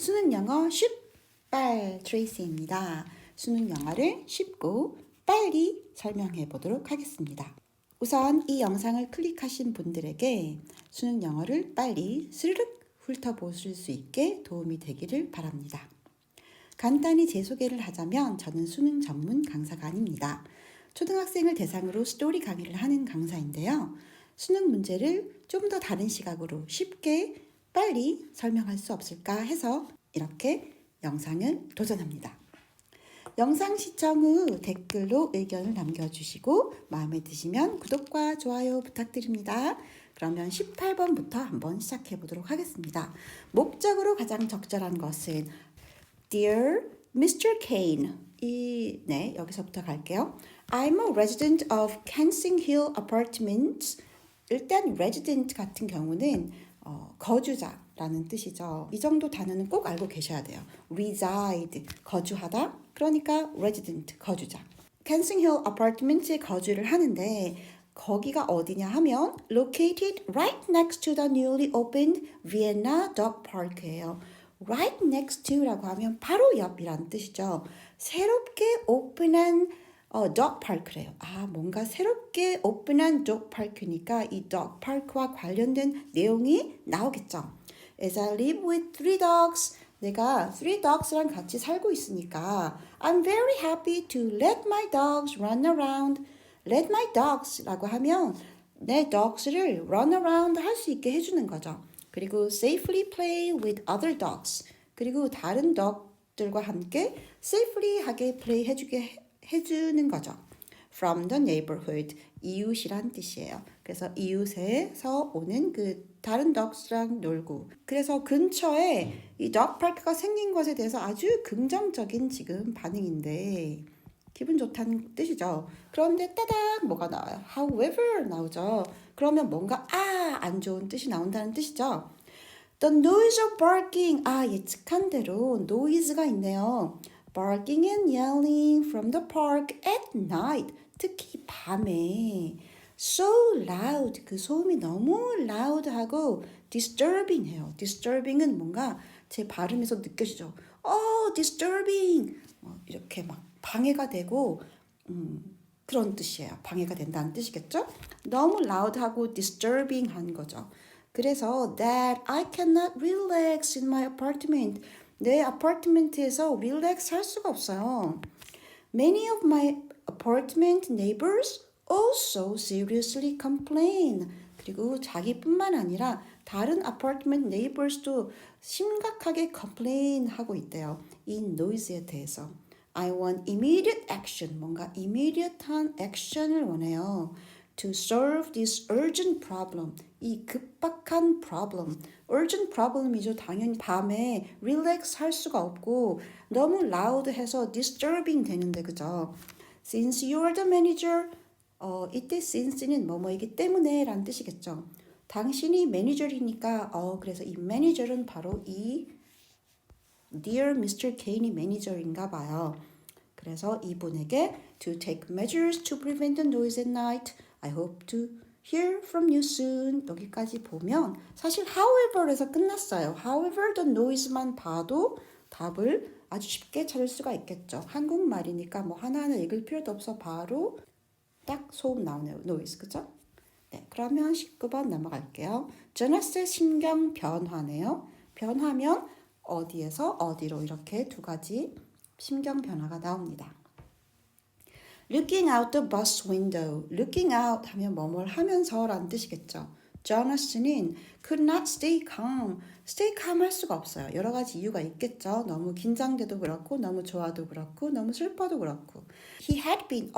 수능 영어 쉽빨 트레이시입니다. 수능 영어를 쉽고 빨리 설명해 보도록 하겠습니다. 우선 이 영상을 클릭하신 분들에게 수능 영어를 빨리 스르륵 훑어보실 수 있게 도움이 되기를 바랍니다. 간단히 제 소개를 하자면 저는 수능 전문 강사가 아닙니다. 초등학생을 대상으로 스토리 강의를 하는 강사인데요. 수능 문제를 좀 더 다른 시각으로 쉽게 빨리 설명할 수 없을까 해서 이렇게 영상을 도전합니다. 영상 시청 후 댓글로 의견을 남겨주시고 마음에 드시면 구독과 좋아요 부탁드립니다. 그러면 18번부터 한번 시작해 보도록 하겠습니다. 목적으로 가장 적절한 것은 Dear Mr. Kane 여기서부터 갈게요. I'm a resident of Kensington Hill Apartments. 일단 resident 같은 경우는 거주자라는 뜻이죠. 이 정도 단어는 꼭 알고 계셔야 돼요. reside, 거주하다. 그러니까 resident, 거주자. Kensington Hill Apartments에 거주를 하는데 거기가 어디냐 하면 located right next to the newly opened Vienna Dog Park예요. right next to라고 하면 바로 옆이란 뜻이죠. 새롭게 오픈한 dog park래요. 뭔가 새롭게 오픈한 dog park니까 이 dog park와 관련된 내용이 나오겠죠. As I live with 3 dogs, 내가 3 dogs랑 같이 살고 있으니까 I'm very happy to let my dogs run around. Let my dogs라고 하면 내 dogs를 run around 할 수 있게 해주는 거죠. 그리고 safely play with other dogs. 그리고 다른 dog들과 함께 safely하게 play 해주는 거죠. From the neighborhood, 이웃이란 뜻이에요. 그래서 이웃에서 오는 그 다른 dogs랑 놀고. 그래서 근처에 이 dog park가 생긴 것에 대해서 아주 긍정적인 지금 반응인데 기분 좋다는 뜻이죠. 그런데 따닥 뭐가 나와요? However 나오죠. 그러면 뭔가 안 좋은 뜻이 나온다는 뜻이죠. The noise of barking. 예측한 대로 noise가 있네요. Barking and yelling from the park at night. 특히 밤에 so loud. 그 소음이 너무 loud하고 disturbing 해요. disturbing은 뭔가 제 발음에서 느껴지죠. disturbing. 이렇게 막 방해가 되고 그런 뜻이에요. 방해가 된다는 뜻이겠죠? 너무 loud하고 disturbing한 거죠. 그래서 that I cannot relax in my apartment. 내 아파트멘트에서 relax 할 수가 없어요. Many of my apartment neighbors also seriously complain. 그리고 자기뿐만 아니라 다른 아파트먼트 neighbors도 심각하게 complain 하고 있대요. 이 noise에 대해서. I want immediate action. 뭔가 immediate한 action을 원해요. To solve this urgent problem. 이 급박한 problem. urgent problem이죠. 당연히 밤에 relax 할 수가 없고 너무 loud해서 disturbing 되는데 그죠? Since you're the manager. 이때 since는 뭐뭐이기 때문에 라는 뜻이겠죠. 당신이 매니저이니까 그래서 이 매니저는 바로 이 Dear Mr. Kane이 매니저인가 봐요. 그래서 이분에게 to take measures to prevent the noise at night. I hope to hear from you soon. 여기까지 보면 사실 however에서 끝났어요. However the noise만 봐도 답을 아주 쉽게 찾을 수가 있겠죠. 한국말이니까 뭐 하나하나 읽을 필요도 없어 바로 딱 소음 나오네요. noise 그죠? 네, 그러면 19번 넘어갈게요. 조나스의 심경 변화네요. 변화면 어디에서 어디로 이렇게 두 가지 심경 변화가 나옵니다. Looking out the bus window. Looking out 하면 뭐뭘 하면서 라는 뜻이겠죠. 조나스는 could not stay calm. stay calm 할 수가 없어요. 여러 가지 이유가 있겠죠. 너무 긴장돼도 그렇고 너무 좋아도 그렇고 너무 슬퍼도 그렇고. He had been,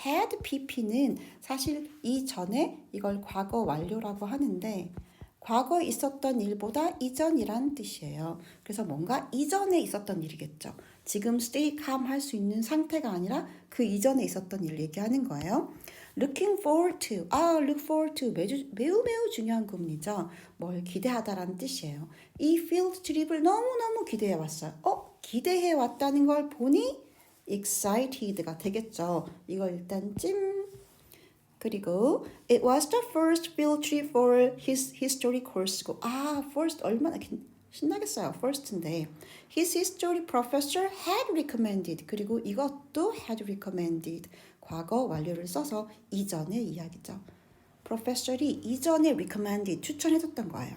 had pp는 사실 이전에 이걸 과거 완료라고 하는데 과거에 있었던 일보다 이전이란 뜻이에요. 그래서 뭔가 이전에 있었던 일이겠죠. 지금 stay calm 할 수 있는 상태가 아니라 그 이전에 있었던 일을 얘기하는 거예요. Looking forward to. look forward to. 매우 중요한 구문이죠. 뭘 기대하다라는 뜻이에요. 이 field trip을 너무너무 기대해 왔어요. 기대해 왔다는 걸 보니 excited가 되겠죠. 이거 일단 찜. 그리고 it was the first field trip for his history course고 first 얼마나 신나겠어요. first인데 his history professor had recommended 그리고 이것도 had recommended 과거 완료를 써서 이전의 이야기죠. professor이 이전에 recommended 추천해줬던 거예요.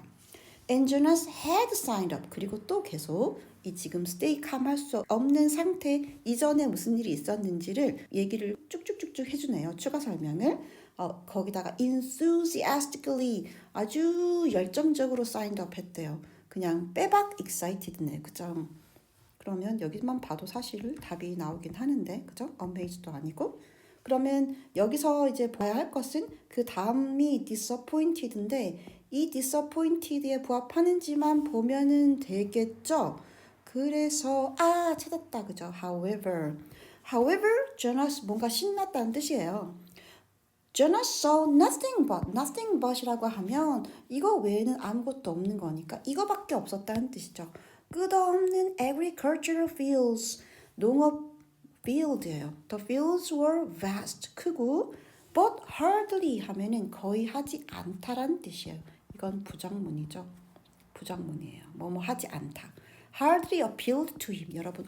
And Jonas had signed up 그리고 또 계속 이 지금 stay calm 할 수 없는 상태 이전에 무슨 일이 있었는지를 얘기를 쭉쭉쭉쭉 해주네요. 추가 설명을. 거기다가 enthusiastically 아주 열정적으로 signed up 했대요. 그냥 빼박 excited네, 그죠? 그러면 여기만 봐도 사실 답이 나오긴 하는데, 그죠? amazed도 아니고. 그러면 여기서 이제 봐야 할 것은 그 다음이 disappointed인데 이 disappointed에 부합하는지만 보면은 되겠죠? 그래서 찾았다, 그죠? However, Jonas 뭔가 신났다는 뜻이에요. Jonas saw nothing but이라고 하면 이거 외에는 아무것도 없는 거니까 이거밖에 없었다는 뜻이죠. 끝없는 agricultural fields, 농업 field예요. The fields were vast, 크고 but hardly 하면은 거의 하지 않다라는 뜻이에요. 이건 부정문이죠. 부정문이에요. 뭐뭐 하지 않다. Hardly appealed to him. 여러분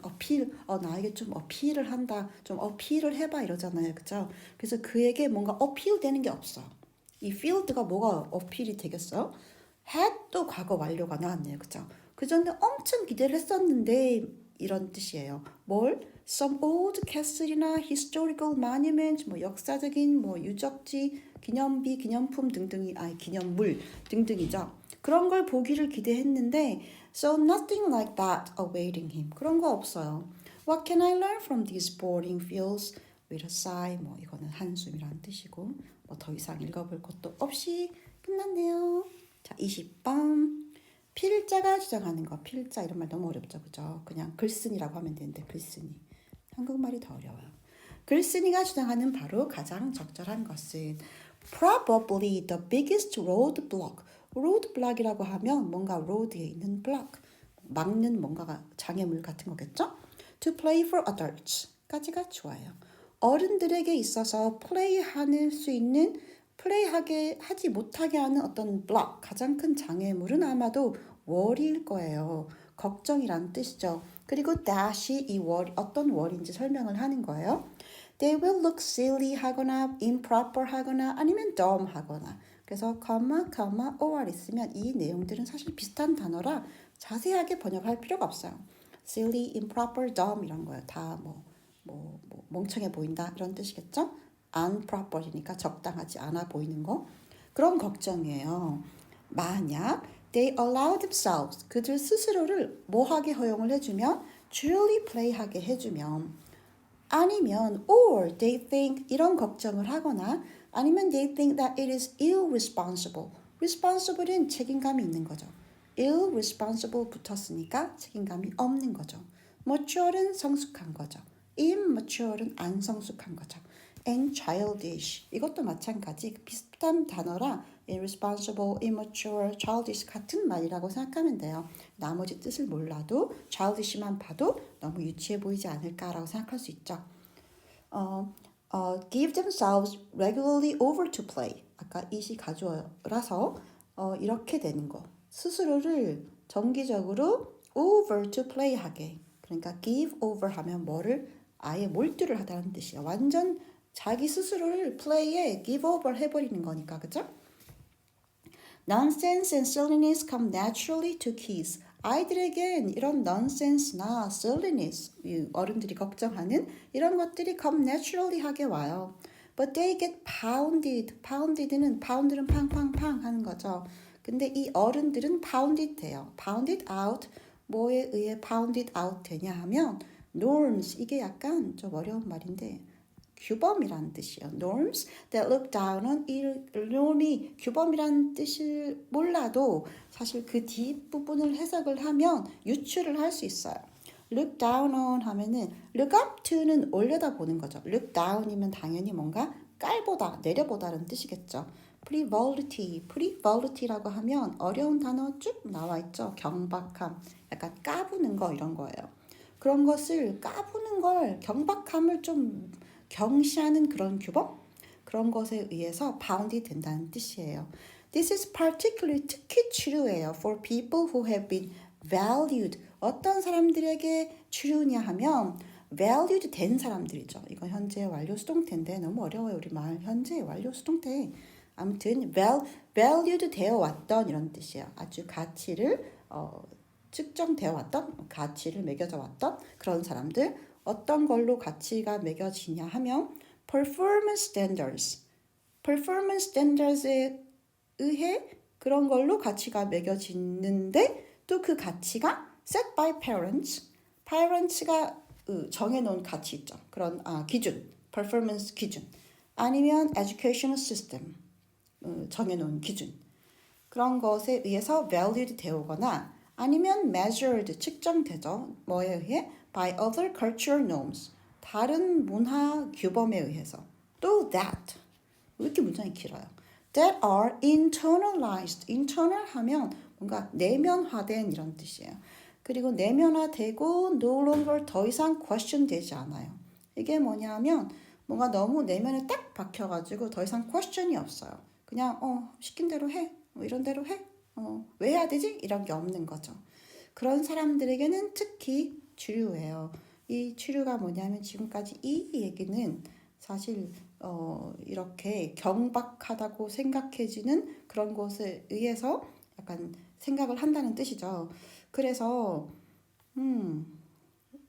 나에게 좀 어필을 한다. 좀 어필을 해봐 이러잖아요. 그죠? 그래서 그에게 뭔가 어필 되는 게 없어. 이 field가 뭐가 어필이 되겠어요? had도 과거 완료가 나왔네요. 그죠? 그 전에 엄청 기대를 했었는데 이런 뜻이에요. 뭘? Some old castle이나 historical monument, 뭐 역사적인 뭐 유적지, 기념비, 기념품 등등이 기념물 등등이죠. 그런 걸 보기를 기대했는데 so nothing like that awaiting him. 그런 거 없어요. What can I learn from these boring fields? With a sigh. 뭐 이거는 한숨이라는 뜻이고 뭐 더 이상 읽어볼 것도 없이 끝났네요. 자, 20번. 필자가 주장하는 거. 필자 이런 말 너무 어렵죠. 그죠? 그냥 글쓴이라고 하면 되는데 글쓴이. 한국말이 더 어려워요. 글쓴이가 주장하는 바로 가장 적절한 것은 probably the biggest roadblock. roadblock이라고 하면 뭔가 road에 있는 block, 막는 뭔가가 장애물 같은 거겠죠? To play for adults 까지가 좋아요. 어른들에게 있어서 플레이할 수 있는 플레이하게 하지 못하게 하는 어떤 block, 가장 큰 장애물은 아마도 worry일 거예요. 걱정이란 뜻이죠. 그리고 dash 이 worry, 어떤 worry인지 설명을 하는 거예요. They will look silly 하거나 improper 하거나 아니면 dumb 하거나 그래서 or 있으면 이 내용들은 사실 비슷한 단어라 자세하게 번역할 필요가 없어요. silly, improper, dumb 이런 거예요. 다 멍청해 보인다 이런 뜻이겠죠? unproper이니까 적당하지 않아 보이는 거. 그런 걱정이에요. 만약 they allow themselves 그들 스스로를 뭐하게 허용을 해주면 truly play하게 해주면 아니면 or they think 이런 걱정을 하거나 아니면 they think that it is irresponsible. responsible은 책임감이 있는 거죠. irresponsible 붙었으니까 책임감이 없는 거죠. mature은 성숙한 거죠. immature은 안 성숙한 거죠. and childish 이것도 마찬가지 비슷한 단어라 irresponsible, immature, childish 같은 말이라고 생각하면 돼요. 나머지 뜻을 몰라도 childish만 봐도 너무 유치해 보이지 않을까라고 생각할 수 있죠. Give themselves regularly over to play. 아까 이시 가주어라서 이렇게 되는 거. 스스로를 정기적으로 over to play 하게. 그러니까 give over 하면 뭐를 아예 몰두를 하다는 뜻이야. 완전 자기 스스로를 play에 give over 해버리는 거니까, 그죠? Nonsense and silliness come naturally to kids. 아이들에겐 이런 nonsense나 silliness, 어른들이 걱정하는 이런 것들이 come naturally 하게 와요. But they get pounded. pounded는 pound는 팡팡팡 하는 거죠. 근데 이 어른들은 pounded 돼요. pounded out. 뭐에 의해 pounded out 되냐 하면 norms. 이게 약간 좀 어려운 말인데 규범이라는 뜻이에요. Norms that look down on. 이 norm이 규범이라는 뜻을 몰라도 사실 그 뒷부분을 해석을 하면 유추를 할 수 있어요. Look down on 하면은 look up to는 올려다보는 거죠. Look down이면 당연히 뭔가 깔보다, 내려보다는 뜻이겠죠. Frivolity라고 하면 어려운 단어 쭉 나와 있죠. 경박함, 약간 까부는 거 이런 거예요. 그런 것을 까부는 걸 경박함을 좀 경시하는 그런 규범? 그런 것에 의해서 bound이 된다는 뜻이에요. This is particularly 특히 true예요. For people who have been valued. 어떤 사람들에게 주류냐 하면 valued 된 사람들이죠. 이거 현재 완료 수동태인데 너무 어려워요. 우리 말 현재 완료 수동태. 아무튼 valued 되어 왔던 이런 뜻이에요. 아주 가치를 측정되어 왔던, 가치를 매겨져 왔던 그런 사람들. 어떤 걸로 가치가 매겨지냐 하면 performance standards에 의해 그런 걸로 가치가 매겨지는데 또 그 가치가 set by parents가 정해놓은 가치 있죠. 그런 기준, performance 기준 아니면 educational system 정해놓은 기준 그런 것에 의해서 valued 되오거나 아니면 measured 측정되죠. 뭐에 의해? by other cultural norms 다른 문화 규범에 의해서 또 that 왜 이렇게 문장이 길어요? that are internalized internal 하면 뭔가 내면화된 이런 뜻이에요. 그리고 내면화되고 no longer 더 이상 question 되지 않아요. 이게 뭐냐면 뭔가 너무 내면에 딱 박혀가지고 더 이상 question이 없어요. 그냥 시킨 대로 해. 이런 대로 해. 왜 해야 되지? 이런 게 없는 거죠. 그런 사람들에게는 특히 주류예요. 이 주류가 뭐냐면 지금까지 이 얘기는 사실 이렇게 경박하다고 생각해지는 그런 것에 의해서 약간 생각을 한다는 뜻이죠. 그래서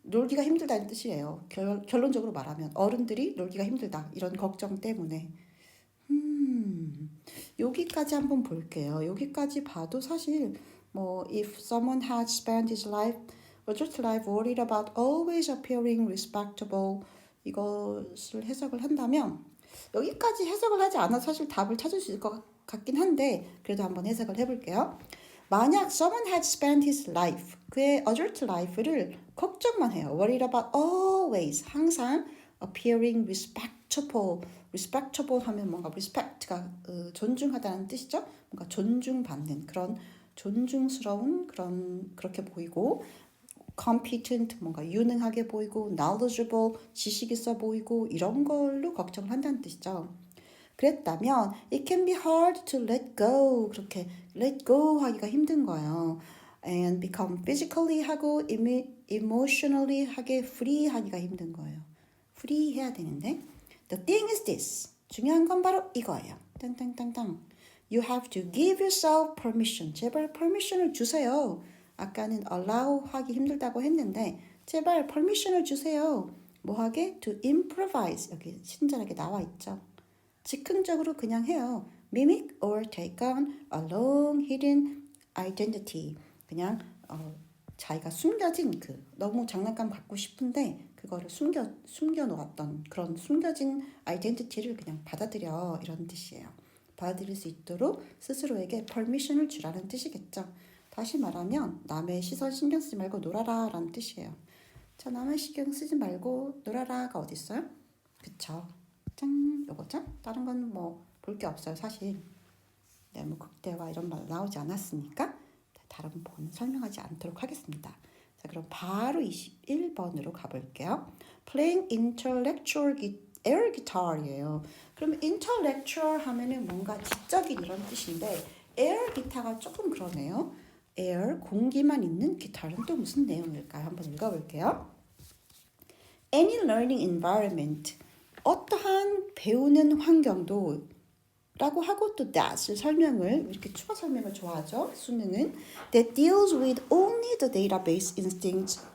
놀기가 힘들다는 뜻이에요. 결론적으로 말하면 어른들이 놀기가 힘들다 이런 걱정 때문에 여기까지 한번 볼게요. 여기까지 봐도 사실 뭐 if someone had spent his life adult life worried about always appearing respectable 이것을 해석을 한다면 여기까지 해석을 하지 않아도 사실 답을 찾을 수 있을 것 같긴 한데 그래도 한번 해석을 해볼게요. 만약 someone had spent his life 그의 adult life를 걱정만 해요. worried about always 항상 appearing respectable 하면 뭔가 respect가 존중하다는 뜻이죠. 뭔가 존중받는 그런 존중스러운 그렇게 보이고 competent 뭔가 유능하게 보이고 knowledgeable 지식 있어 보이고 이런 걸로 걱정을 한다는 뜻이죠. 그랬다면 it can be hard to let go 그렇게 let go 하기가 힘든 거예요. and become physically 하고 emotionally 하게 free 하기가 힘든 거예요. free 해야 되는데 the thing is this 중요한 건 바로 이거예요. 땅땅땅땅 you have to give yourself permission 제발 permission을 주세요. 아까는 allow 하기 힘들다고 했는데 제발 permission을 주세요. 뭐 하게? to improvise 여기 친절하게 나와 있죠. 즉흥적으로 그냥 해요. mimic or take on a long hidden identity 그냥 자기가 숨겨진 너무 장난감 갖고 싶은데 그거를 숨겨 놓았던 그런 숨겨진 아이덴티티를 그냥 받아들여 이런 뜻이에요. 받아들일 수 있도록 스스로에게 permission을 주라는 뜻이겠죠. 다시 말하면 남의 시선 신경 쓰지 말고 놀아라 라는 뜻이에요. 자, 남의 신경 쓰지 말고 놀아라가 어디 있어요? 그쵸. 짠 요거죠. 다른 건 뭐 볼 게 없어요. 사실 뭐 극대화 이런 말 나오지 않았으니까 다른 부분은 설명하지 않도록 하겠습니다. 자, 그럼 바로 21번으로 가볼게요. Playing intellectual air guitar이에요. 그럼 intellectual 하면은 뭔가 지적인 이런 뜻인데 air 기타가 조금 그러네요. air 공기만 있는 기타는 또 무슨 내용일까요? 한번 읽어볼게요. Any learning environment 어떠한 배우는 환경도 라고 하고 또 that을 설명을 이렇게 추가 설명을 좋아하죠. 수능은 that deals with only the database instincts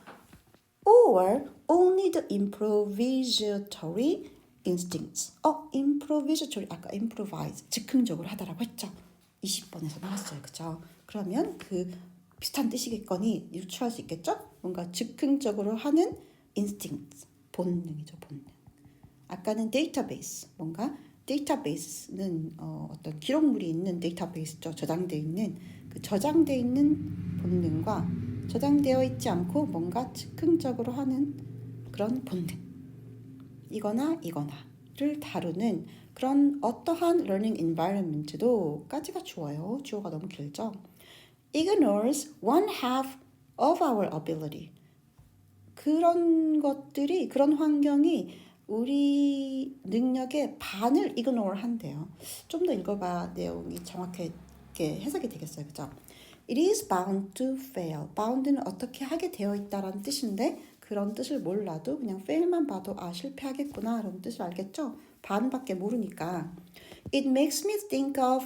or only the improvisatory instincts. improvisatory 아까 improvise 즉흥적으로 하다라고 했죠. 20번에서 나왔어요. 그죠? 그러면 그 비슷한 뜻이겠거니 유추할 수 있겠죠? 뭔가 즉흥적으로 하는 instinct 본능이죠. 본능. 아까는 데이터베이스 뭔가 데이터베이스는 어떤 기록물이 있는 데이터베이스죠. 저장되어 있는 그 저장되어 있는 본능과 저장되어 있지 않고 뭔가 즉흥적으로 하는 그런 본능 이거나를 다루는 그런 어떠한 learning environment도 까지가 주어요. 주어가 너무 길죠. ignores one half of our ability 그런 것들이 그런 환경이 우리 능력의 반을 ignore 한대요. 좀 더 읽어봐 내용이 정확하게 해석이 되겠어요. 그죠? It is bound to fail. bound는 어떻게 하게 되어 있다라는 뜻인데 그런 뜻을 몰라도 그냥 fail만 봐도 아 실패하겠구나 라는 뜻을 알겠죠? 반밖에 모르니까. It makes me think of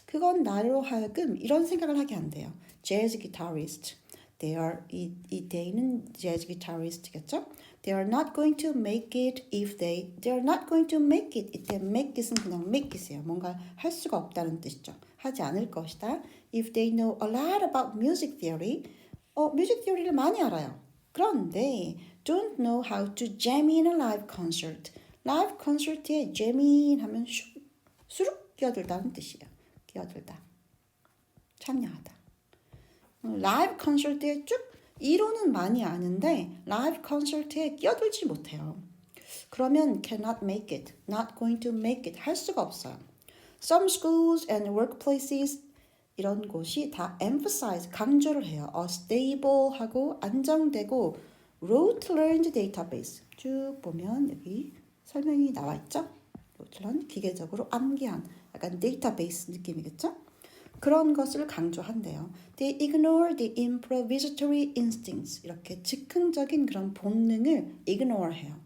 그건 나로 하여금 이런 생각을 하게 한대요. Jazz guitarist. 이 they는 jazz guitarist겠죠? They are not going to make it if they are not going to make it. 이때 make it은 그냥 make it이에요. 뭔가 할 수가 없다는 뜻이죠. 하지 않을 것이다. If they know a lot about music theory. music theory를 많이 알아요. 그런데 don't know how to jam in a live concert. 라이브 콘서트에 jam in 하면 수룩 끼어들다는 뜻이에요. 끼어들다. 참여하다. 라이브 콘서트에 쭉 이론은 많이 아는데 라이브 콘서트에 끼어들지 못해요. 그러면 cannot make it, not going to make it 할 수가 없어요. Some schools and workplaces 이런 곳이 다 emphasize, 강조를 해요. A stable 하고 안정되고 rote learned database 쭉 보면 여기 설명이 나와 있죠. rote learned 기계적으로 암기한 약간 데이터베이스 느낌이겠죠. 그런 것을 강조한대요. They ignore the improvisatory instincts. 이렇게 즉흥적인 그런 본능을 ignore 해요.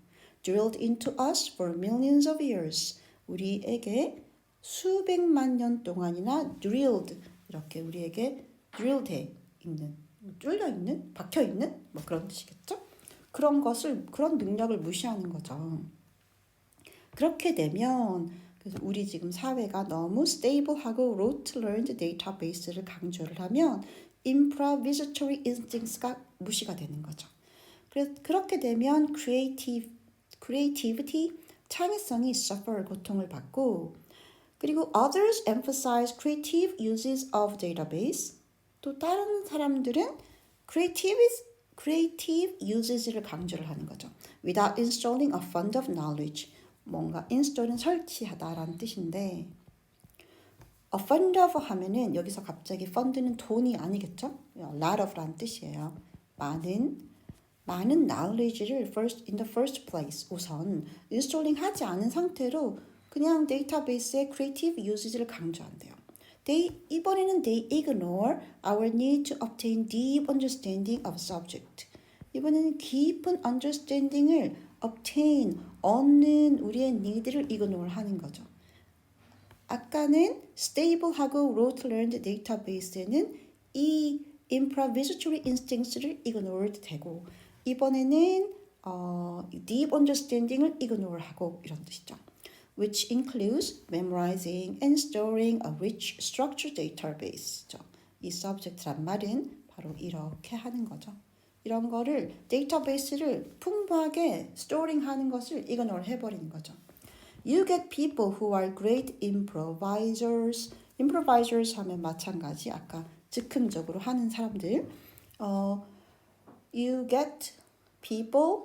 Drilled into us for millions of years. 우리에게 수백만 년 동안이나 drilled 이렇게 우리에게 drilled 돼 있는, 뚫려 있는, 박혀 있는 뭐 그런 뜻이겠죠? 그런 것을 그런 능력을 무시하는 거죠. 그렇게 되면 그래서 우리 지금 사회가 너무 stable하고 rote learned database를 강조를 하면 improvisatory instincts가 무시가 되는 거죠. 그래서 그렇게 되면 creativity, 창의성이 suffer, 고통을 받고 그리고 others emphasize creative uses of database. 또 다른 사람들은 creative uses를 강조를 하는 거죠. Without installing a fund of knowledge. 뭔가 install은 설치하다라는 뜻인데 a fund of 하면은 여기서 갑자기 fund는 돈이 아니겠죠? A lot of라는 뜻이에요. 많은 knowledge를 in the first place 우선 installing 하지 않은 상태로 그냥 데이터베이스의 creative usage를 강조한대요. 이번에는 they ignore our need to obtain deep understanding of subject. 이번에는 깊은 understanding을 obtain, 얻는 우리의 need를 ignore 하는 거죠. 아까는 stable하고 rote learned database에는 이 improvisatory instincts를 ignored 되고 이번에는 deep understanding을 ignore 하고 이런 뜻이죠. Which includes memorizing and storing a rich structured database. 이 subject란 말은 바로 이렇게 하는 거죠. 이런 거를 데이터베이스를 풍부하게 storing 하는 것을 ignore 해버리는 거죠. You get people who are great improvisers. improvisers 하면 마찬가지 아까 즉흥적으로 하는 사람들. You get people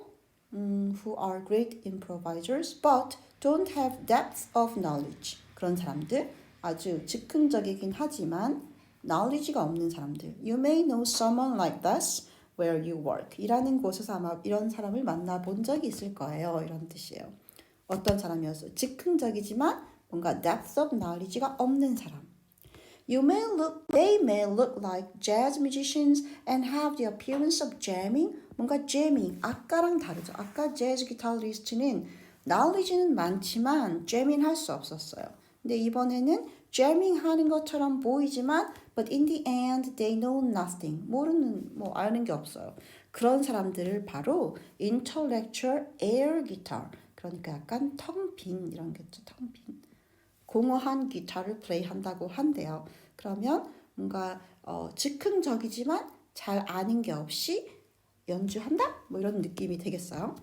who are great improvisers but don't have depth of knowledge. 그런 사람들 아주 즉흥적이긴 하지만 knowledge가 없는 사람들. You may know someone like this where you work. 일하는 곳에서 아마 이런 사람을 만나본 적이 있을 거예요. 이런 뜻이에요. 어떤 사람이었어요? 즉흥적이지만 뭔가 depth of knowledge가 없는 사람. They may look like jazz musicians and have the appearance of jamming. 뭔가 jamming, 아까랑 다르죠. 아까 재즈 기타리스트는 knowledge는 많지만 jamming 할 수 없었어요. 근데 이번에는 jamming 하는 것처럼 보이지만 but in the end they know nothing. 아는 게 없어요. 그런 사람들을 바로 intellectual air guitar. 그러니까 약간 텅 빈 이런 게죠. 텅 빈. 공허한 기타를 플레이한다고 한대요. 그러면 뭔가 즉흥적이지만 잘 아는 게 없이 연주한다? 뭐 이런 느낌이 되겠어요.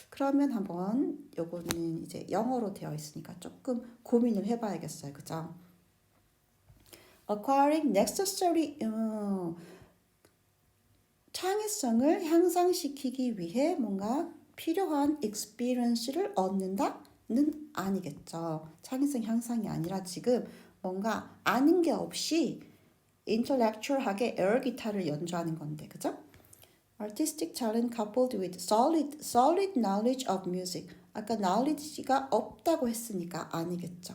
그러면 한번 요거는 이제 영어로 되어 있으니까 조금 고민을 해봐야겠어요. 그죠? Acquiring necessary 창의성을 향상시키기 위해 뭔가 필요한 experience를 얻는다는 아니겠죠. 창의성 향상이 아니라 지금 뭔가 아는 게 없이 intellectual하게 에어 기타를 연주하는 건데, 그죠? Artistic talent coupled with solid knowledge of music. 아까 knowledge가 없다고 했으니까 아니겠죠.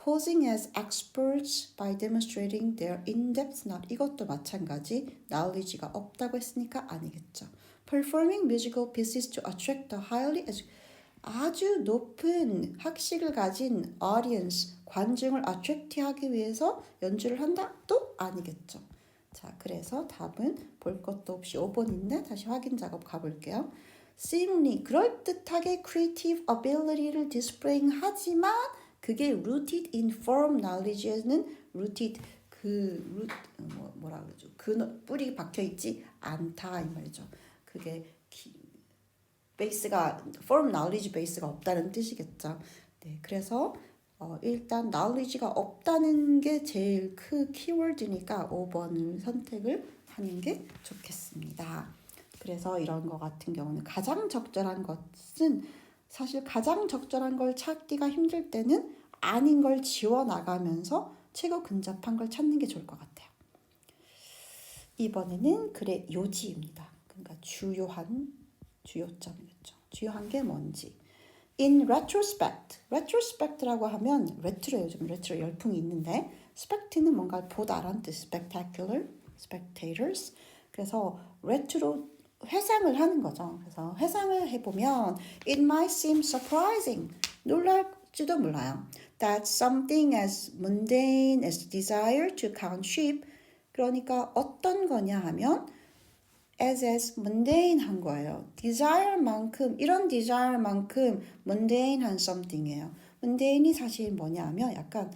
posing as experts by demonstrating their in-depth knowledge. 이것도 마찬가지. knowledge가 없다고 했으니까 아니겠죠. performing musical pieces to attract the highly 아주 높은 학식을 가진 audience, 관중을 attract하기 위해서 연주를 한다? 또 아니겠죠. 자, 그래서 답은 볼 것도 없이 5번인데 다시 확인 작업 가볼게요. seemingly 그럴듯하게 creative ability를 displaying 하지만 그게 rooted in firm knowledge에는 rooted 뭐라 그러죠? 그 뿌리 박혀 있지 않다 이 말이죠. 그게 베이스가 firm knowledge 베이스가 없다는 뜻이겠죠. 네, 그래서 일단 knowledge가 없다는 게 제일 큰 키워드니까 5번을 선택을 하는 게 좋겠습니다. 그래서 이런 거 같은 경우는 가장 적절한 것은 사실 가장 적절한 걸 찾기가 힘들 때는 아닌 걸 지워나가면서 최고 근접한 걸 찾는 게 좋을 것 같아요. 이번에는 글의 요지입니다. 그러니까 주요점이겠죠. 주요한 게 뭔지. In retrospect, retrospect라고 하면 레트로 요즘 레트로 열풍이 있는데 spect는 뭔가 보다란 뜻, spectacular, spectators. 그래서 레트로 회상을 하는 거죠. 그래서 회상을 해보면 it might seem surprising, 놀랄지도 몰라요. That something as mundane as desire to count sheep, 그러니까 어떤 거냐 하면 as mundane 한 거예요. desire만큼 이런 desire만큼 mundane한 something이에요. mundane이 사실 뭐냐 하면 약간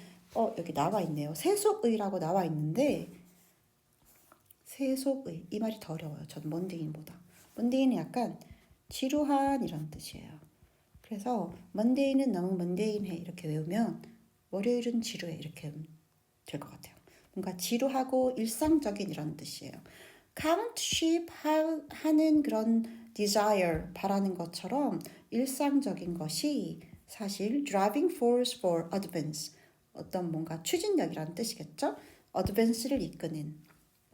여기 나와 있네요. 세속의라고 나와 있는데 세속의 이 말이 더 어려워요. 전 문대인보다. 문대인은 약간 지루한 이런 뜻이에요. 그래서 문대인은 너무 문대인해 이렇게 외우면 월요일은 지루해 이렇게 될 것 같아요. 뭔가 지루하고 일상적인 이런 뜻이에요. count sheep 하는 그런 desire 바라는 것처럼 일상적인 것이 사실 driving force for advance 어떤 뭔가 추진력이라는 뜻이겠죠. advance를 이끄는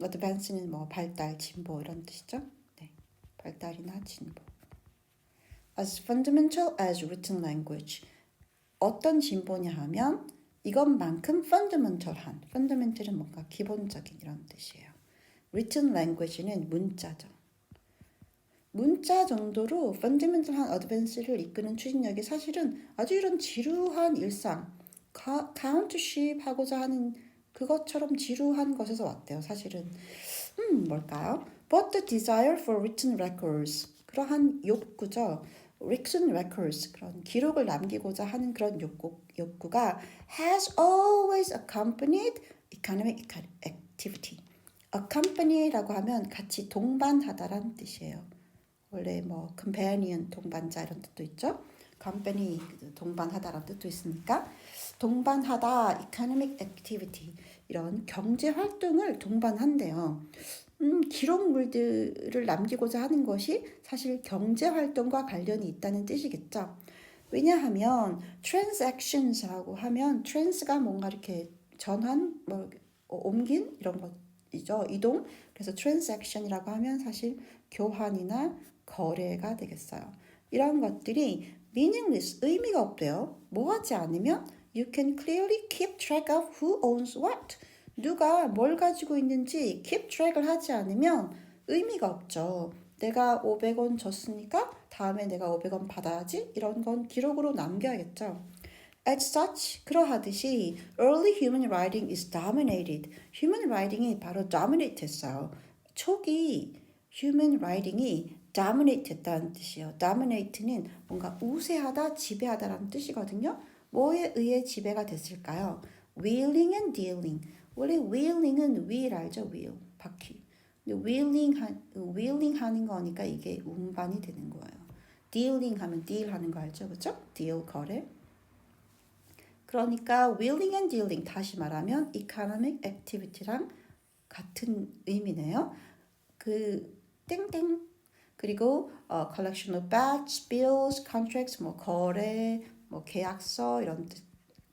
advance는 뭐 발달, 진보 이런 뜻이죠. 네, 발달이나 진보. As fundamental as written language. 어떤 진보냐 하면 이것만큼 fundamental한. fundamental은 뭔가 기본적인 이런 뜻이에요. written language는 문자죠. 문자 정도로 fundamental한 advance를 이끄는 추진력이 사실은 아주 이런 지루한 일상, count sheep 하고자 하는 그것처럼 지루한 것에서 왔대요. 사실은 뭘까요? But the desire for written records 그러한 욕구죠. written records 그런 기록을 남기고자 하는 그런 욕구가 has always accompanied economic activity. accompany라고 하면 같이 동반하다라는 뜻이에요. 원래 뭐 companion 동반자 이런 뜻도 있죠. company 동반하다라는 뜻도 있으니까 동반하다 economic activity 이런 경제 활동을 동반한대요. 기록물들을 남기고자 하는 것이 사실 경제 활동과 관련이 있다는 뜻이겠죠. 왜냐하면 transactions라고 하면 trans가 뭔가 이렇게 전환, 뭐 옮긴 이런 것이죠. 이동. 그래서 transaction이라고 하면 사실 교환이나 거래가 되겠어요. 이런 것들이 meaningless, 의미가 없대요. 뭐 하지 않으면 you can clearly keep track of who owns what. 누가 뭘 가지고 있는지 keep track을 하지 않으면 의미가 없죠. 내가 500원 줬으니까 다음에 내가 500원 받아야지. 이런 건 기록으로 남겨야겠죠. As such, 그러하듯이 early human writing is dominated. human writing이 바로 dominate 했어요. 초기 human writing이 dominate 했다는 뜻이에요. dominate는 뭔가 우세하다, 지배하다라는 뜻이거든요. 뭐에 의해 지배가 됐을까요? wheeling and dealing. 원래 wheeling은 wheel 알죠? wheel, 바퀴. 근데 wheeling 하는 거니까 이게 운반이 되는 거예요. dealing 하면 deal 하는 거 알죠? 그렇죠? deal, 거래. 그러니까 wheeling and dealing 다시 말하면 economic activity랑 같은 의미네요. 그 땡땡 그리고 collection of bets, bills, contracts 뭐 거래, 뭐 계약서 이런 뜻,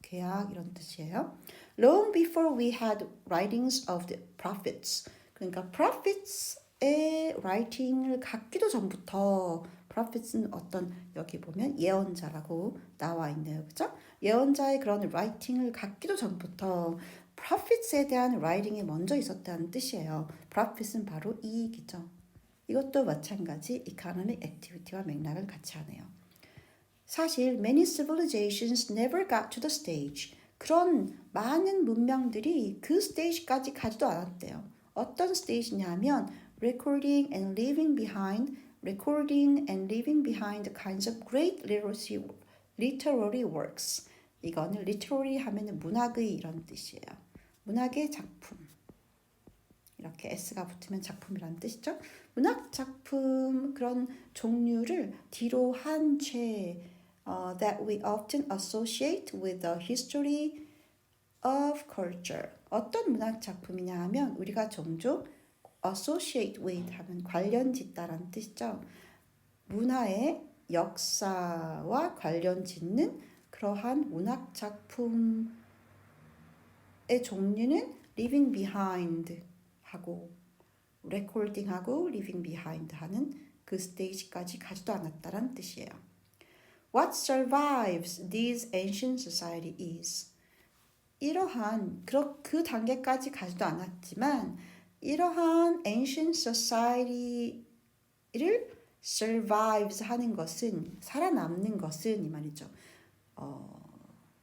계약 이런 뜻이에요. Long before we had writings of the prophets. 그러니까 prophets의 writing을 갖기도 전부터 prophet은 어떤 여기 보면 예언자라고 나와 있네요. 그죠? 예언자의 그런 라이팅을 갖기도 전부터 prophet에 대한 라이팅이 먼저 있었다는 뜻이에요. prophet은 바로 이익이죠. 이것도 마찬가지 economic activity와 맥락을 같이 하네요. 사실 many civilizations never got to the stage. 그런 많은 문명들이 그 스테이지까지 가지도 않았대요. 어떤 스테이지냐면 recording and leaving behind the kinds of great literary works. 이거는 literary 하면은 문학의 이런 뜻이에요. 문학의 작품. 이렇게 S가 붙으면 작품이라는 뜻이죠. 문학 작품 그런 종류를 뒤로 한 채 that we often associate with the history of culture. 어떤 문학 작품이냐 하면 우리가 종종 associate with 하면 관련 짓다라는 뜻이죠. 문화의 역사와 관련 짓는 그러한 문학 작품의 종류는 leaving behind 하고 recording하고 leaving behind 하는 그 스테이지까지 가지도 않았다라는 뜻이에요. What survives these ancient society is 이러한 그 단계까지 가지도 않았지만 이러한 ancient society를 survives 하는 것은 살아남는 것은 이 말이죠.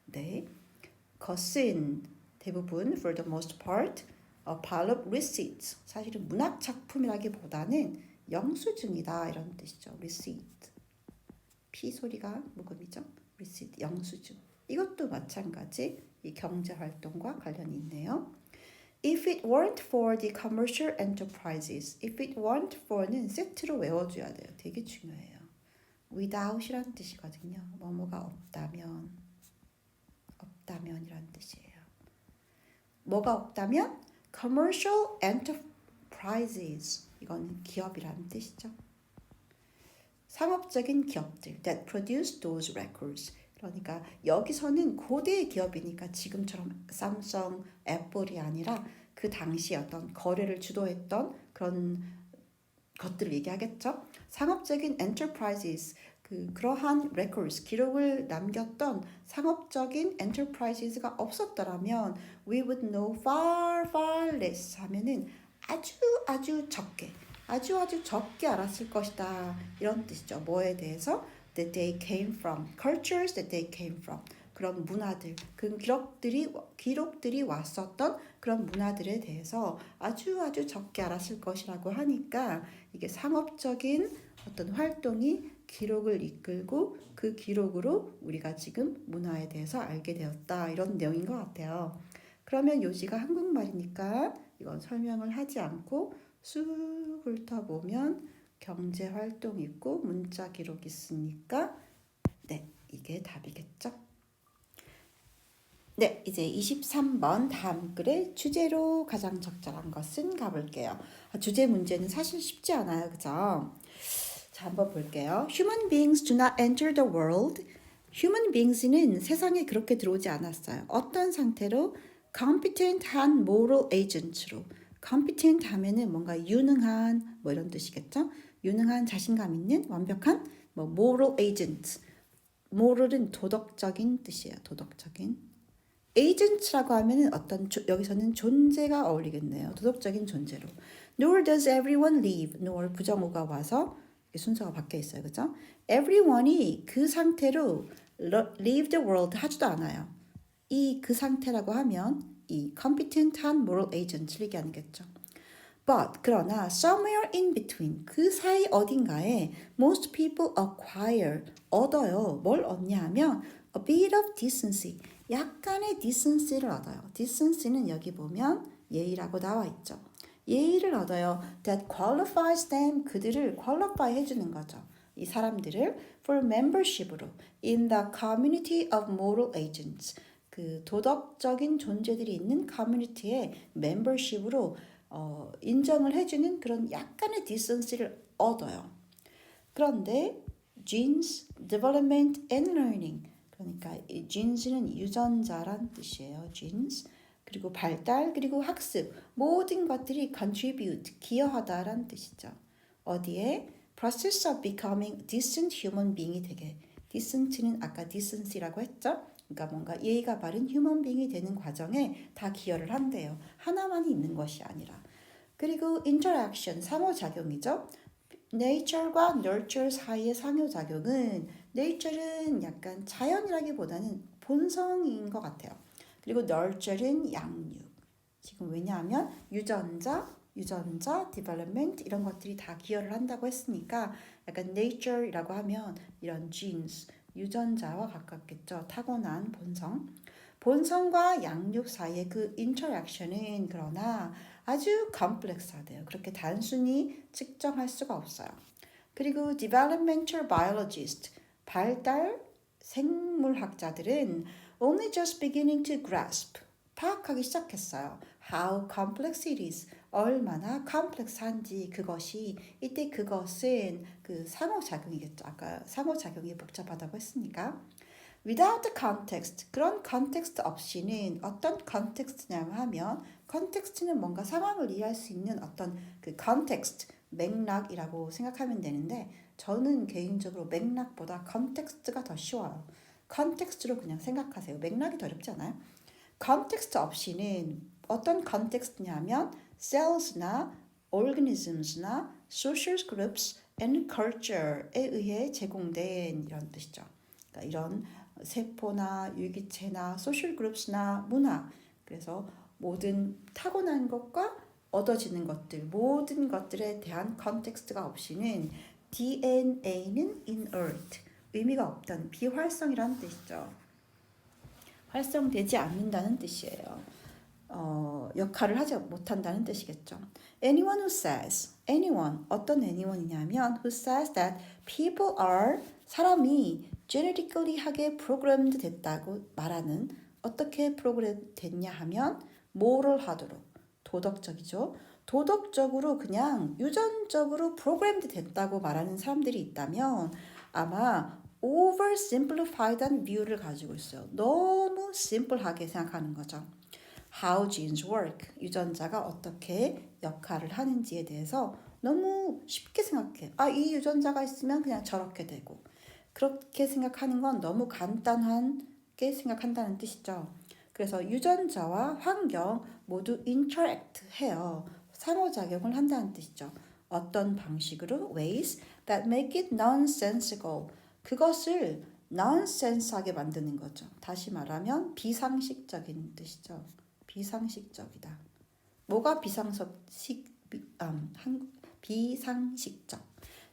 네, 것은 대부분 for the most part a pile of receipts 사실은 문학 작품이라기보다는 영수증이다 이런 뜻이죠. receipt P 소리가 묵음이죠. receipt 영수증 이것도 마찬가지 이 경제 활동과 관련이 있네요. If it weren't for the commercial enterprises, if it weren't for는 세트로 외워줘야 돼요. 되게 중요해요. without이란 뜻이거든요. 뭐뭐가 없다면이란 뜻이에요. 뭐가 없다면 commercial enterprises 이건 기업이라는 뜻이죠. 상업적인 기업들 that produce those records 그러니까 여기서는 고대의 기업이니까 지금처럼 삼성, 애플이 아니라 그 당시 어떤 거래를 주도했던 그런 것들을 얘기하겠죠. 상업적인 enterprises 그러한 records 기록을 남겼던 상업적인 enterprises가 없었더라면 we would know far less 하면은 아주 적게 알았을 것이다 이런 뜻이죠. 뭐에 대해서 that they came from, cultures that they came from 그런 문화들, 그 기록들이 왔었던 그런 문화들에 대해서 아주 적게 알았을 것이라고 하니까 이게 상업적인 어떤 활동이 기록을 이끌고 그 기록으로 우리가 지금 문화에 대해서 알게 되었다 이런 내용인 것 같아요. 그러면 요지가 한국말이니까 이건 설명을 하지 않고 쑥 훑어보면 경제 활동 있고 문자 기록 있으니까 네, 이게 답이겠죠. 네, 이제 23번 다음 글의 주제로 가장 적절한 것은 가볼게요. 주제 문제는 사실 쉽지 않아요. 그죠? 자, 한번 볼게요. Human beings do not enter the world. Human beings는 세상에 그렇게 들어오지 않았어요. 어떤 상태로? Competent한 moral agents로. competent 하면은 뭔가 유능한 뭐 이런 뜻이겠죠? 유능한 자신감 있는 완벽한 뭐 moral agent. moral은 도덕적인 뜻이에요. 도덕적인. agent라고 하면은 어떤 여기서는 존재가 어울리겠네요. 도덕적인 존재로. Nor does everyone live. nor 부정어가 와서 순서가 바뀌어 있어요. 그죠? everyone이 그 상태로 leave the world 하지도 않아요. 그 상태라고 하면 이 competent한 moral agent를 얘기하는겠죠. But 그러나 somewhere in between 그 사이 어딘가에 most people acquire 얻어요. 뭘 얻냐 하면 a bit of decency 약간의 decency를 얻어요. decency는 여기 보면 예의라고 나와 있죠. 예의를 얻어요. That qualifies them 그들을 qualify 해주는 거죠. 이 사람들을 for membership으로 in the community of moral agents 그 도덕적인 존재들이 있는 커뮤니티의 멤버십으로 인정을 해주는 그런 약간의 decency를 얻어요. 그런데 genes, development and learning 그러니까 이 genes는 유전자란 뜻이에요. genes 그리고 발달 그리고 학습 모든 것들이 contribute 기여하다란 뜻이죠. 어디에? process of becoming decent human being이 되게 decent는 아까 decency라고 했죠? 그러니까 뭔가 예의가 바른 휴먼 빙이 되는 과정에 다 기여를 한대요. 하나만 있는 것이 아니라. 그리고 interaction, 상호작용이죠. nature과 nurture 사이의 상호작용은 nature는 약간 자연이라기보다는 본성인 것 같아요. 그리고 nurture는 양육. 지금 왜냐하면 유전자, development 이런 것들이 다 기여를 한다고 했으니까 약간 nature이라고 하면 이런 genes, 유전자와 가깝겠죠. 타고난 본성. 본성과 양육 사이의 그 interaction은 그러나 아주 complex하대요. 그렇게 단순히 측정할 수가 없어요. 그리고 developmental biologist, 발달 생물학자들은 only just beginning to grasp, 파악하기 시작했어요. How complex it is, 얼마나 complex한지 그것이 이때 그것은 그 상호작용이겠죠. 아까 상호작용이 복잡하다고 했으니까. Without the context, 그런 context 없이는 어떤 context냐고 하면 context는 뭔가 상황을 이해할 수 있는 어떤 그 context, 맥락이라고 생각하면 되는데 저는 개인적으로 맥락보다 context가 더 쉬워요. context로 그냥 생각하세요. 맥락이 더 어렵지 않아요? context 없이는 어떤 context냐면 cells나 organisms나 social groups and culture에 의해 제공된 이런 뜻이죠. 그러니까 이런 세포나 유기체나 소셜 그룹스나 문화, 그래서 모든 타고난 것과 얻어지는 것들, 모든 것들에 대한 컨텍스트가 없이는 DNA는 inert, 의미가 없다는 비활성이라는 뜻이죠. 활성되지 않는다는 뜻이에요. 역할을 하지 못한다는 뜻이겠죠. Anyone who says, anyone, 어떤 anyone이냐면 who says that people are, 사람이 genetically하게 programmed 됐다고 말하는, 어떻게 프로그램 됐냐 하면 moral하도록, 도덕적이죠. 도덕적으로 그냥 유전적으로 프로그램드 됐다고 말하는 사람들이 있다면 아마 oversimplified한 뷰를 가지고 있어요. 너무 심플하게 생각하는 거죠. How genes work, 유전자가 어떻게 역할을 하는지에 대해서 너무 쉽게 생각해. 이 유전자가 있으면 그냥 저렇게 되고. 그렇게 생각하는 건 너무 간단하게 생각한다는 뜻이죠. 그래서 유전자와 환경 모두 interact 해요. 상호작용을 한다는 뜻이죠. 어떤 방식으로 ways that make it nonsensical. 그것을 nonsense하게 만드는 거죠. 다시 말하면 비상식적인 뜻이죠. 비상식적이다. 뭐가 비상식적?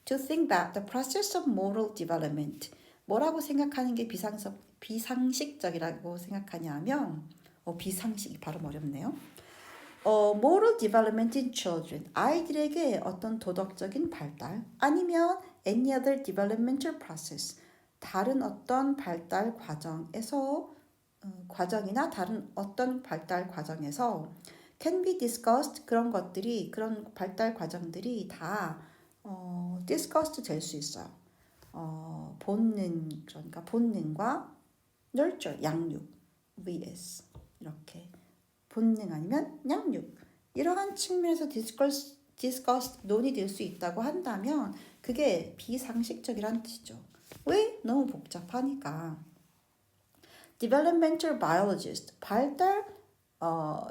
To think that the process of moral development. 뭐라고 생각하는 게 비상식적이라고 생각하냐면 비상식이 발음 어렵네요. moral development in children. 아이들에게 어떤 도덕적인 발달 아니면 any other developmental process. 다른 어떤 발달 과정이나 다른 어떤 발달 과정에서 can be discussed, 그런 발달 과정들이 다 discussed 될 수 있어요. 그러니까 본능과 nurture, 양육, vs 이렇게 본능 아니면 양육, 이러한 측면에서 discuss 논의될 수 있다고 한다면 그게 비상식적이라는 뜻이죠. 왜? 너무 복잡하니까. Developmental biologist, 발달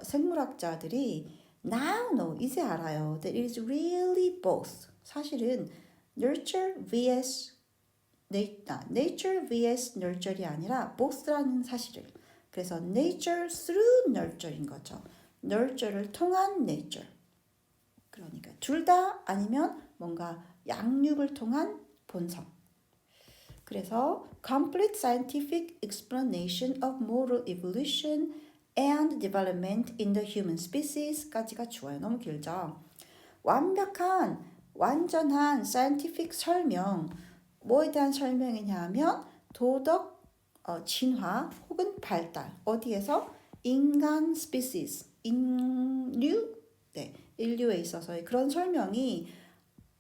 생물학자들이 now know, 이제 알아요. That it is really both. 사실은 nature vs nurture이 아니라 both라는 사실을. 그래서 nature through nurture인 거죠. nurture를 통한 nature. 그러니까 둘 다 아니면 뭔가 양육을 통한 본성. 그래서 complete scientific explanation of moral evolution and development in the human species까지가 좋아요. 너무 길죠. 완전한 scientific 설명, 뭐에 대한 설명이냐 하면 도덕 진화 혹은 발달, 어디에서? 인간 species, 인류에 있어서의 그런 설명이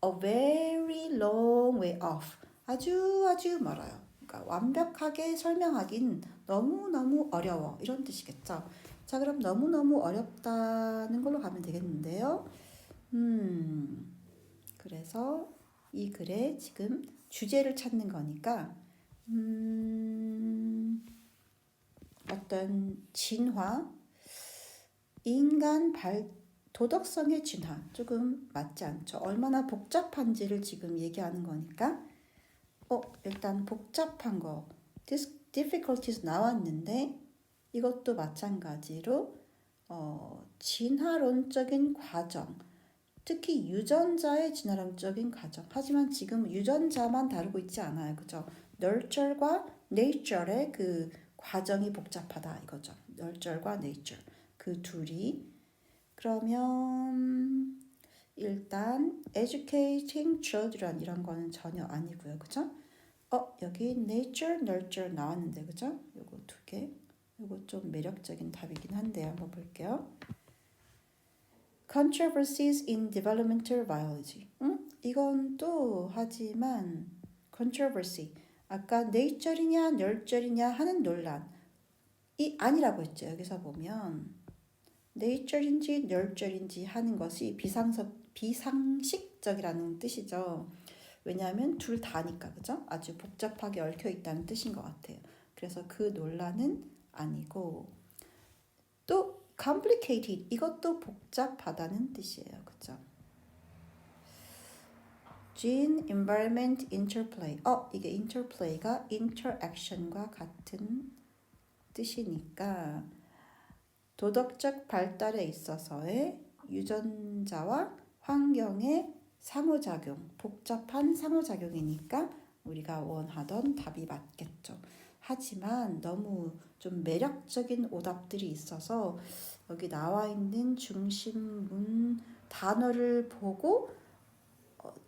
a very long way off, 아주 멀어요. 그러니까 완벽하게 설명하긴 너무너무 어려워, 이런 뜻이겠죠. 자, 그럼 너무너무 어렵다는 걸로 가면 되겠는데요. 그래서 이 글의 지금 주제를 찾는 거니까 어떤 진화, 인간 도덕성의 진화 조금 맞지 않죠. 얼마나 복잡한지를 지금 얘기하는 거니까 일단 복잡한 거 difficulties 나왔는데 이것도 마찬가지로 진화론적인 과정, 특히 유전자의 진화론적인 과정. 하지만 지금 유전자만 다루고 있지 않아요. 그죠? nurture과 nature의 그 과정이 복잡하다 이거죠. nurture과 nature. 그 둘이. 그러면 일단 educating children 이런 거는 전혀 아니고요. 그죠? 여기 nature, nurture 나왔는데 그죠? 요거 두 개. 요거 좀 매력적인 답이긴 한데요. 한번 볼게요. Controversies in developmental biology. 이건 또 하지만 controversy. 아까 nature이냐 nurture이냐 하는 논란이 아니라고 했죠. 여기서 보면 nature인지 nurture인지 하는 것이 비상식적이라는 뜻이죠. 왜냐하면 둘 다니까 그죠? 아주 복잡하게 얽혀 있다는 뜻인 것 같아요. 그래서 그 논란은 아니고 또 complicated 이것도 복잡하다는 뜻이에요. 그죠? gene environment interplay. 이게 interplay가 interaction과 같은 뜻이니까 도덕적 발달에 있어서의 유전자와 환경의 상호작용, 복잡한 상호작용이니까 우리가 원하던 답이 맞겠죠. 하지만 너무 좀 매력적인 오답들이 있어서 여기 나와 있는 중심문 단어를 보고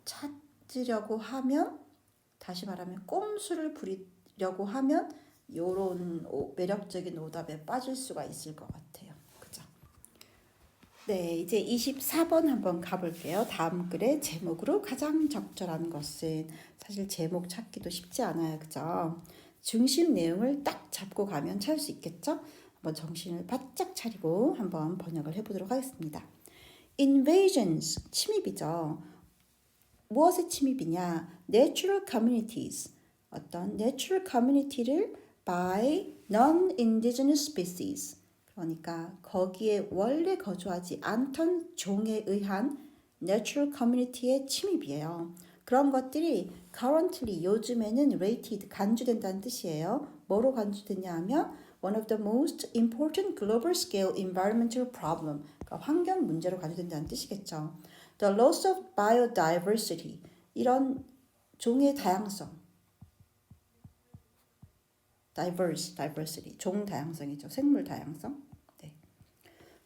찾으려고 하면, 다시 말하면 꼼수를 부리려고 하면 요런 매력적인 오답에 빠질 수가 있을 것 같아요. 그죠? 네, 이제 24번 한번 가볼게요. 다음 글의 제목으로 가장 적절한 것은, 사실 제목 찾기도 쉽지 않아요. 그죠? 중심 내용을 딱 잡고 가면 찾을 수 있겠죠? 한번 정신을 바짝 차리고 한번 번역을 해보도록 하겠습니다. Invasions, 침입이죠. 무엇의 침입이냐? Natural communities, 어떤 natural community를 by non-indigenous species, 그러니까 거기에 원래 거주하지 않던 종에 의한 natural community의 침입이에요. 그런 것들이 currently, 요즘에는 rated, 간주된다는 뜻이에요. 뭐로 간주되냐 하면 one of the most important global scale environmental problem, 그러니까 환경 문제로 간주된다는 뜻이겠죠. The loss of biodiversity, 이런 종의 다양성, diversity, 종 다양성이죠. 생물 다양성. 네.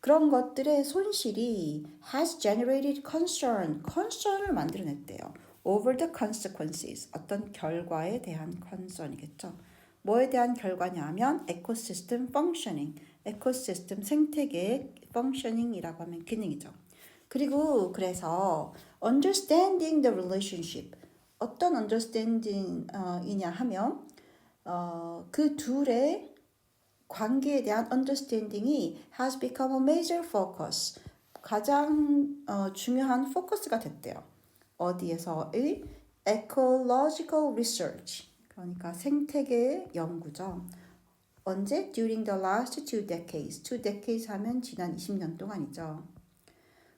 그런 것들의 손실이 has generated concern을 만들어냈대요. over the consequences, 어떤 결과에 대한 concern이겠죠. 뭐에 대한 결과냐 하면 ecosystem functioning, 에코시스템 생태계의 functioning이라고 하면 기능이죠. 그리고 그래서 understanding the relationship, 어떤 understanding이냐 하면 그 둘의 관계에 대한 understanding이 has become a major focus, 가장 중요한 포커스가 됐대요. 어디에서의 ecological research, 그러니까 생태계 연구죠. 언제? During the last 2 decades. 2 decades 하면 지난 20년 동안이죠.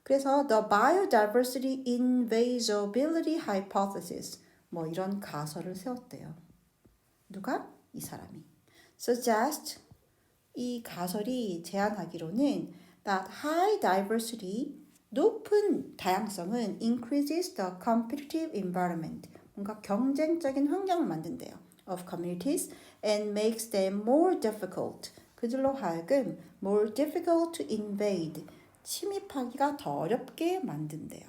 그래서 the biodiversity invasibility hypothesis, 뭐 이런 가설을 세웠대요. 누가? 이 사람이. suggest, 이 가설이 제안하기로는 that high diversity, 높은 다양성은 increases the competitive environment, 뭔가 경쟁적인 환경을 만든대요. of communities and makes them more difficult, 그들로 하여금 more difficult to invade, 침입하기가 더 어렵게 만든대요.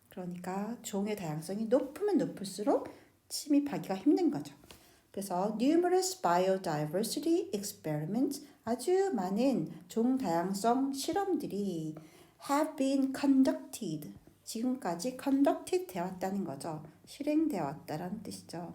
그러니까 종의 다양성이 높으면 높을수록 침입하기가 힘든 거죠. 그래서 numerous biodiversity experiments, 아주 많은 종 다양성 실험들이 have been conducted, 지금까지 conducted 되었다는 거죠. 실행되어 왔다는 뜻이죠.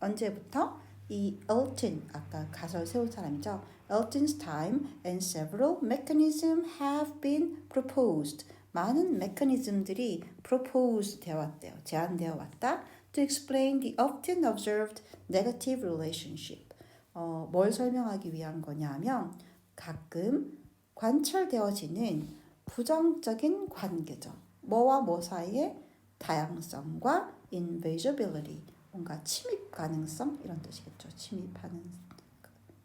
언제부터? 이 Elton, 아까 가설 세운 사람이죠. Elton's time and several mechanisms have been proposed. 많은 메커니즘들이 propose 되어 왔대요. 제안되어 왔다. To explain the often observed negative relationship. 뭘 설명하기 위한 거냐 하면 가끔 관찰되어지는 부정적인 관계죠. 뭐와 뭐 사이의 다양성과 invisibility, 뭔가 침입 가능성 이런 뜻이겠죠. 침입하는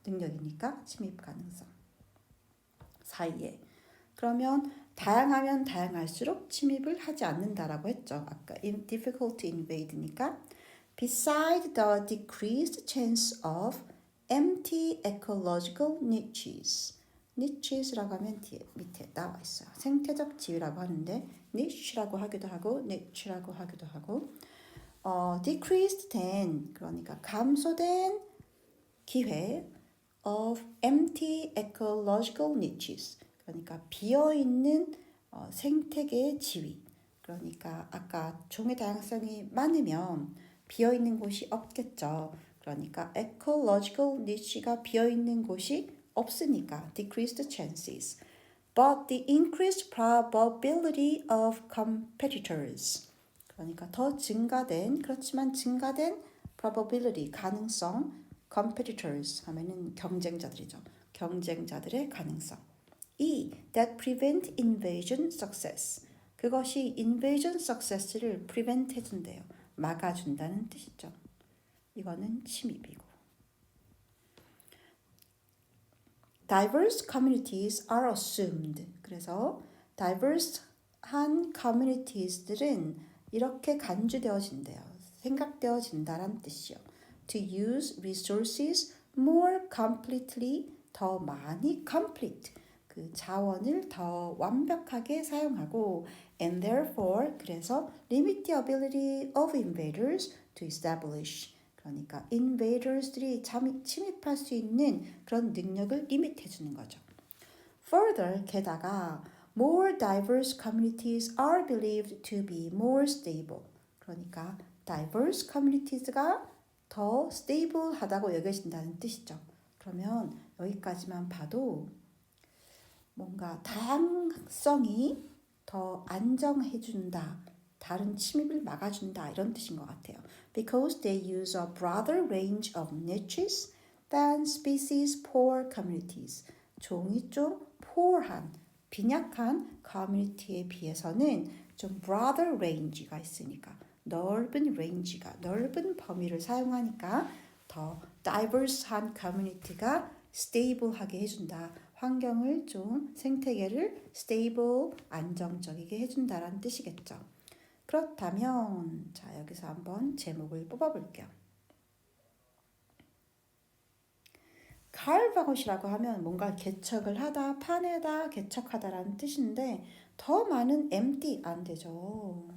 능력이니까 침입 가능성 사이에. 그러면 다양하면 다양할수록 침입을 하지 않는다라고 했죠. 아까 difficult to invade니까 beside the decreased chance of empty ecological niches. niches라고 하면 뒤에 밑에 나와 있어요. 생태적 지위라고 하는데 niche라고 하기도 하고 niche라고 하기도 하고 decreased 된 그러니까 감소된 기회 of empty ecological niches. 그러니까 비어있는 생태계의 지위. 그러니까 아까 종의 다양성이 많으면 비어있는 곳이 없겠죠. 그러니까 ecological niche가 비어있는 곳이 없으니까 decreased chances. But the increased probability of competitors. 그러니까 더 증가된 그렇지만 증가된 probability 가능성 competitors 하면은 경쟁자들이죠. 경쟁자들의 가능성. that prevent invasion success. 그것이 invasion success를 prevent 해준대요. 막아준다는 뜻이죠. 이거는 침입이고. Diverse communities are assumed. 그래서 diverse한 communities들은 이렇게 간주되어진대요. 생각되어진다란 뜻이요. To use resources more completely, 더 많이 complete, 그 자원을 더 완벽하게 사용하고 and therefore, 그래서 limit the ability of invaders to establish, 그러니까 invaders들이 침입할 수 있는 그런 능력을 리밋해 주는 거죠. Further, 게다가 more diverse communities are believed to be more stable. 그러니까 diverse communities가 더 stable하다고 여겨진다는 뜻이죠. 그러면 여기까지만 봐도 뭔가 다양성이 더 안정해준다. 다른 침입을 막아준다 이런 뜻인 것 같아요. Because they use a broader range of niches than species poor communities. 종이 좀 poor한, 빈약한 커뮤니티에 비해서는 좀 broader range가 있으니까 넓은 range가, 넓은 범위를 사용하니까 더 diverse한 커뮤니티가 stable하게 해준다. 환경을 좀 생태계를 stable, 안정적이게 해준다라는 뜻이겠죠. 그렇다면 자 여기서 한번 제목을 뽑아볼게요. carveout이라고 하면 뭔가 개척을 하다, 파내다, 개척하다라는 뜻인데 더 많은 empty 안 되죠.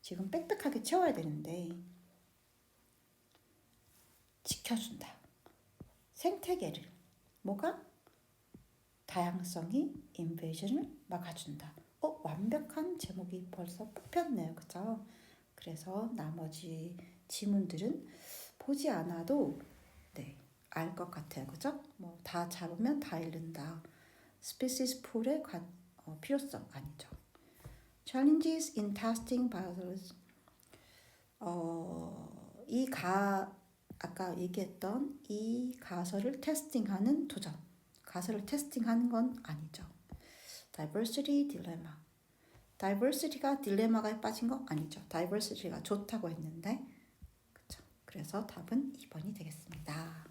지금 빽빽하게 채워야 되는데 지켜준다. 생태계를 뭐가? 다양성이 invasion을 막아준다. 완벽한 제목이 벌써 뽑혔네요. 그죠? 그래서 나머지 지문들은 보지 않아도 네, 알 것 같아요. 그죠? 뭐 다 잡으면 다 읽는다. species pool의 필요성 아니죠. challenges in testing biology. 아까 얘기했던 이 가설을 테스팅하는 도전. 가설을 테스팅하는 건 아니죠. diversity dilemma. diversity가 딜레마가 빠진 거 아니죠. diversity가 좋다고 했는데 그렇죠. 그래서 답은 2번이 되겠습니다.